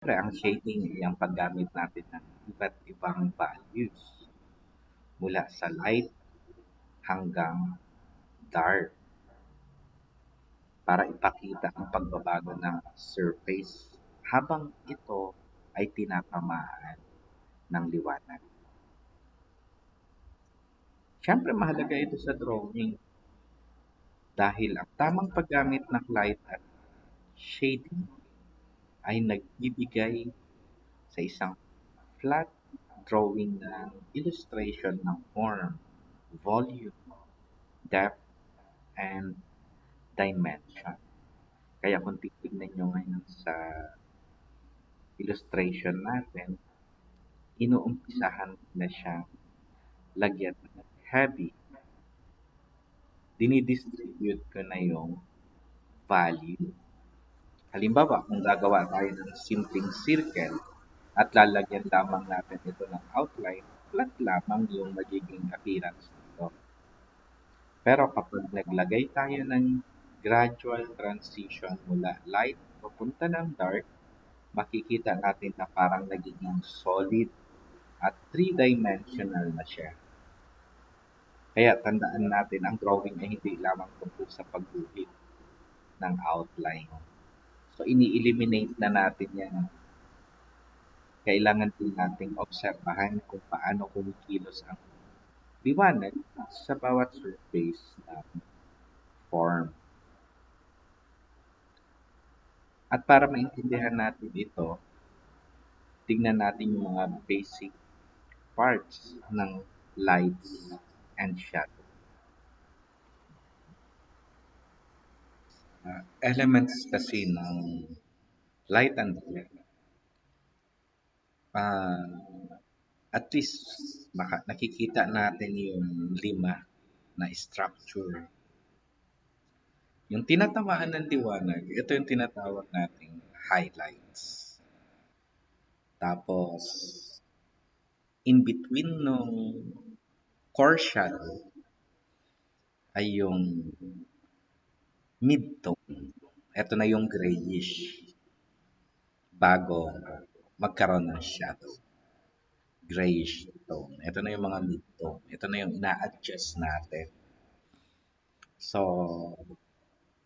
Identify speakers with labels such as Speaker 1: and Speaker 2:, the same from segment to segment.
Speaker 1: Siyempre, ang shading ay ang paggamit natin ng iba't ibang values mula sa light hanggang dark para ipakita ang pagbabago ng surface habang ito ay tinatamaan ng liwanag. Siyempre, mahalaga ito sa drawing dahil ang tamang paggamit ng light at shading ay nagbibigay sa isang flat drawing ng illustration ng form, volume, depth, and dimension. Kaya kung titignan nyo ngayon sa illustration natin, inuumpisahan na siyang lagyan ng heavy. Dinidistribute ko na yung value. Halimbawa, kung gagawa tayo ng simpleng circle at lalagyan lamang natin ito ng outline, flat lamang yung magiging appearance nito. Pero kapag naglagay tayo ng gradual transition mula light papunta ng dark, makikita natin na parang nagiging solid at three-dimensional na siya. Kaya tandaan natin, ang drawing ay hindi lamang tungkol sa pagguhit ng outline. So, ini-eliminate na natin yan. Kailangan din nating obserbahan kung paano kumikilos ang liwanag sa bawat surface ng form. At para maintindihan natin ito, tingnan natin yung mga basic parts ng lights and shadow. Elements kasi ng light and dark, at least nakikita natin yung lima na structure. Yung tinatamaan ng liwanag, ito yung tinatawag nating highlights. Tapos, in between nung core shadow ay yung mid-tone. Ito na yung grayish bago magkaroon ng shadow. Grayish tone. Ito na yung mga mid-tone. Ito na yung ina-adjust natin. So,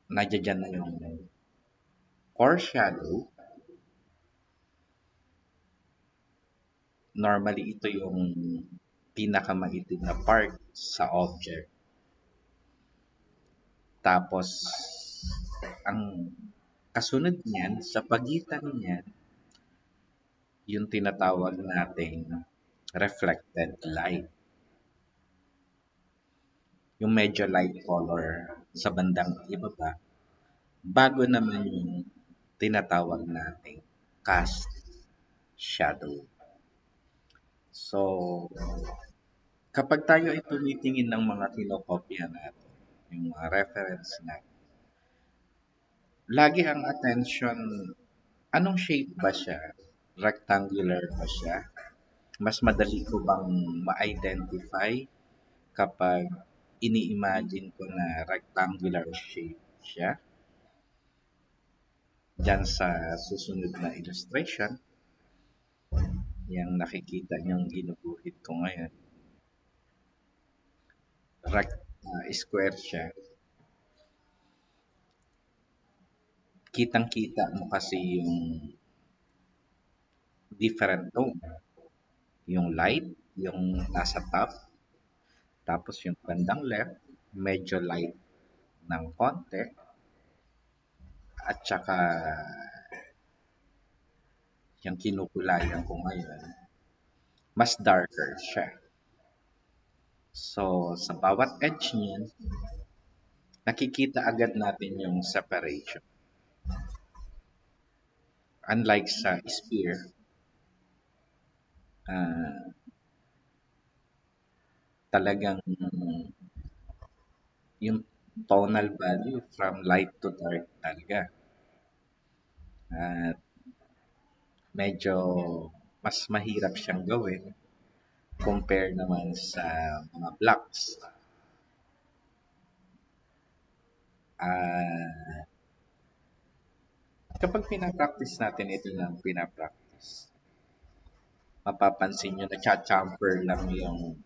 Speaker 1: nandiyan na yung core shadow. Normally, ito yung pinakamaitim na part sa object. Tapos, ang kasunod niyan, sa pagitan niyan, yung tinatawag nating reflected light. Yung medyo light color sa bandang ibaba, bago naman yung tinatawag nating cast shadow. So, kapag tayo ay tumitingin ng mga kinokopya natin, yung mga reference natin, lagi ang attention, anong shape ba siya? Rectangular ba siya? Mas madali ko bang ma-identify kapag ini-imagine ko na rectangular shape siya? Diyan sa susunod na illustration, yung nakikita niyong ginuguhit ko ngayon, square siya. Kitang-kita mo kasi yung different tone. Yung light, yung nasa top, tapos yung bandang left, medyo light ng konti, at saka yung kinukulayan ko ngayon, mas darker siya. So, sa bawat edge niyan, nakikita agad natin yung separation. Unlike sa sphere, talagang yung tonal value from light to dark talaga. At medyo mas mahirap siyang gawin compare naman sa mga blocks. Kapag pinapractice natin ito ng pinapractice, mapapansin nyo na chamfer lang yung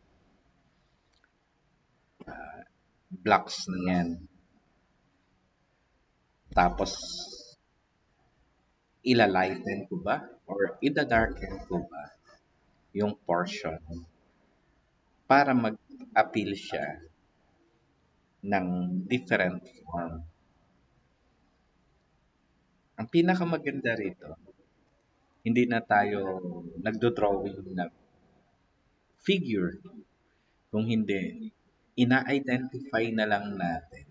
Speaker 1: blocks na yan. Tapos, ilalighten ko ba? Or ida-darken ko ba yung portion para mag-appeal siya ng different form. Ang pinakamaganda rito, hindi na tayo nagdo-drawing ng figure. Kung hindi, ina-identify na lang natin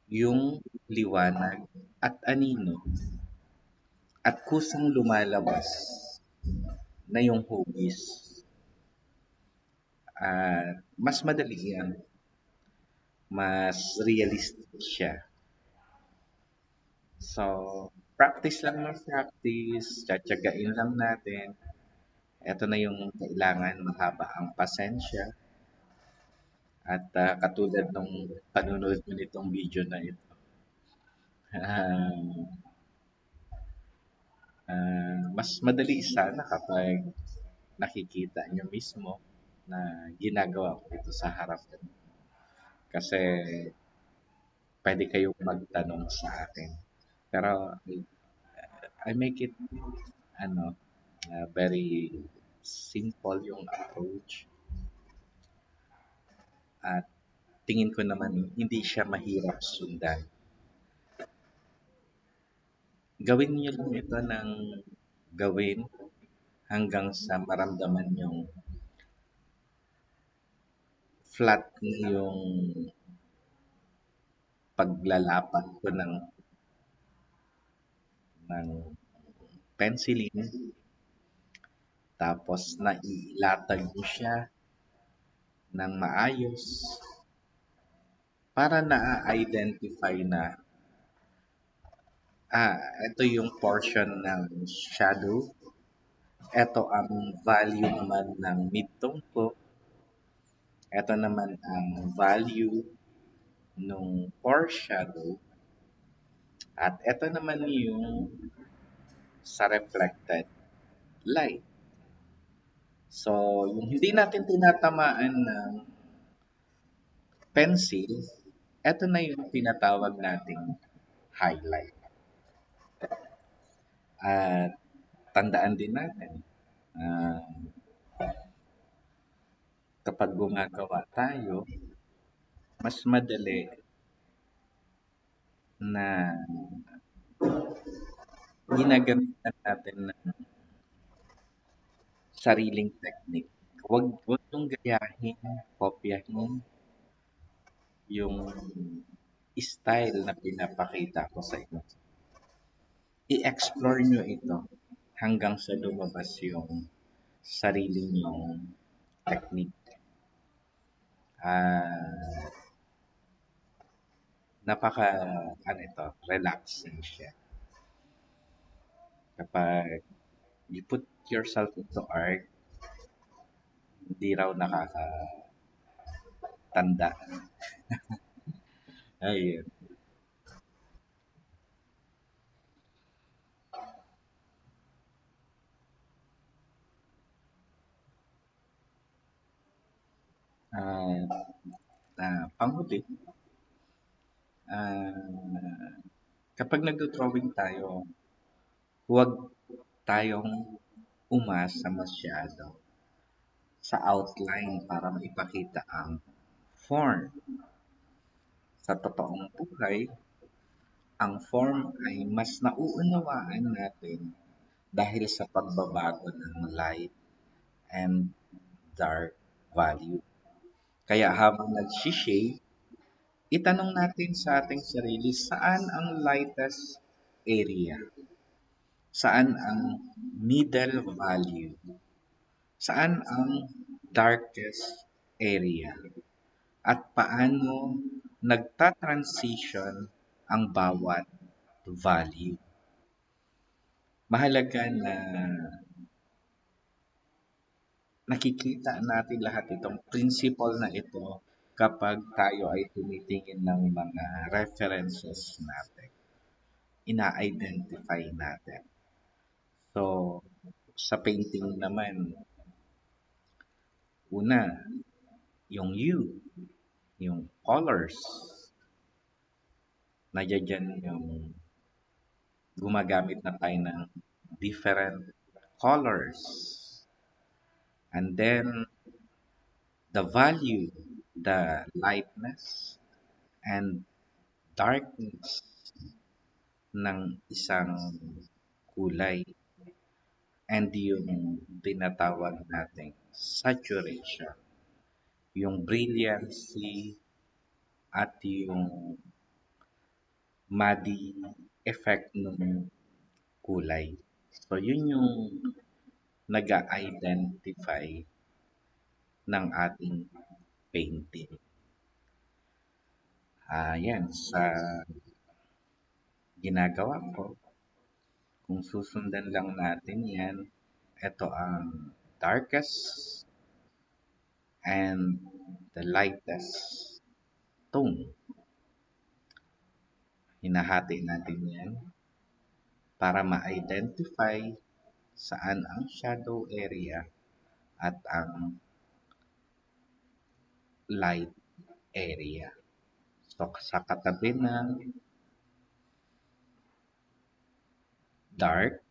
Speaker 1: yung liwanag at anino at kusang lumalabas na yung hugis. Mas madali yan. Mas realistic siya. So, practice lang ng practice, tsatsagain lang natin. Ito na yung kailangan, mahaba ang pasensya. At katulad nung panunod mo nitong video na ito, mas madali sana kapag nakikita nyo mismo na ginagawa ko ito sa harap ko. Kasi pwede kayong magtanong sa akin. Pero I make it very simple yung approach. At tingin ko naman hindi siya mahirap sundan. Gawin niyo lang ito ng gawin hanggang sa maramdaman yung flat na yung paglalapat ko ng penciling. Tapos nailatag mo siya ng maayos para na-identify na ito yung portion ng shadow. Ito ang value naman ng midtone ko. Ito naman ang value ng foreshadow. At ito naman yung sa reflected light. So, yung hindi natin tinatamaan ng pencil, ito na yung tinatawag nating highlight. At tandaan din natin, kapag gumagawa tayo, mas madali na ginagamitan natin ng sariling technique. Huwag yung gayahin, kopyahin yung style na pinapakita ko sa inyo. I-explore nyo ito hanggang sa lumabas yung sarili nyong technique. Relaxing siya. Kapag you put yourself into art, hindi raw nakakatanda. Ayun. Panghuli, kapag nagdo-drawing tayo, huwag tayong umasa masyado sa outline para maipakita ang form. Sa totoong buhay, ang form ay mas nauunawaan natin dahil sa pagbabago ng light and dark value. Kaya habang nag-shade, itanong natin sa ating sarili, saan ang lightest area? Saan ang middle value? Saan ang darkest area? At paano nagta-transition ang bawat value? Mahalaga na nakikita natin lahat itong principle na ito kapag tayo ay tumitingin ng mga references natin. ina-identify natin. So, sa painting naman, una, yung hue, yung colors, nandiyan yung gumagamit na tayo ng different colors. And then, the value, the lightness, and darkness ng isang kulay and yung tinatawag nating saturation, yung brilliancy at yung muddy effect ng kulay. So, yun yung nag-identify ng ating painting. Yan, sa ginagawa ko, kung susundan lang natin yan, ito ang darkest and the lightest tone. Hinahati natin yan para ma-identify saan ang shadow area at ang light area. So, sa katabi ng dark,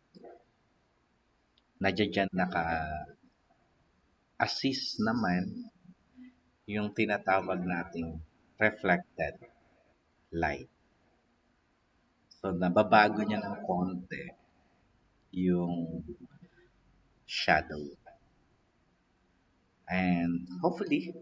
Speaker 1: nandiyan naka-assist naman yung tinatawag nating reflected light. So, nababago niya ng konti yung shadow. And hopefully,